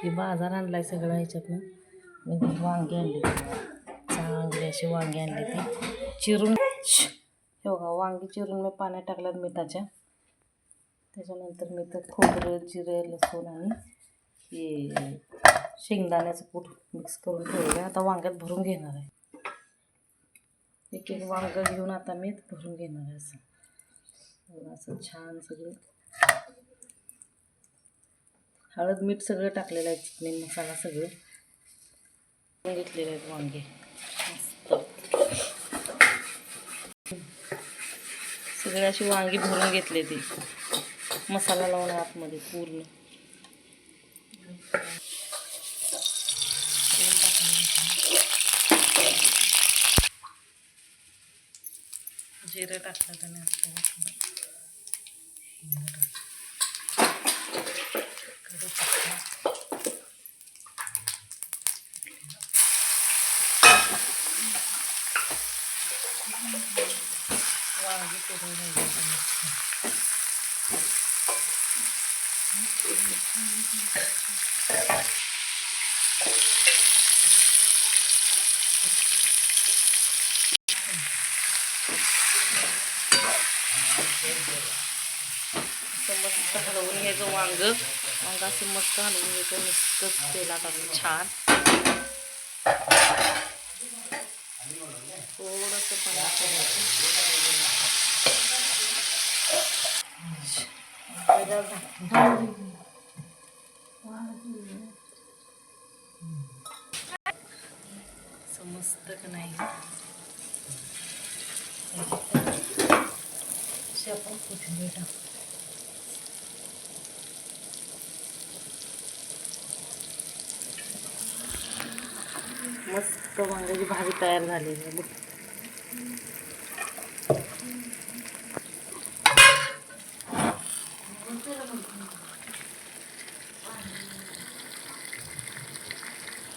हे बाजार आणलाय सगळं ह्याच्यातनं. म्हणजे वांगी आणली चांगली अशी वांगी आणली ती चिरून. हे बघा वांगी चिरून मी पाण्यात टाकल्यात मिठाच्या. त्याच्यानंतर मी तर खोबरं जिरं लसूण आणि हे शेंगदाण्याचं कूट मिक्स करून ठेवलं. आता वांग्यात भरून घेणार आहे. एक एक वांग घेऊन आता मी भरून घेणार आहे. असं छान सगळं हळद मीठ सगळं टाकलेलं आहे. चिकन मसाला सगळं घेतलेलं आहेत वांगे मस्त. सगळे अशी वांगी भरून घेतले ती मसाला लावून आतमध्ये पूर्ण. जिरे टाकतात आणि वांगी करून मस्त हलवून घ्यायचं वांग असं मस्त हलवून घ्यायचं. नुसतं तेलात असं छान थोडंसं मस्त का नाही आपण कोथिंबीर टाकू. मस्त वांग्याची भाजी तयार झालेली आहे.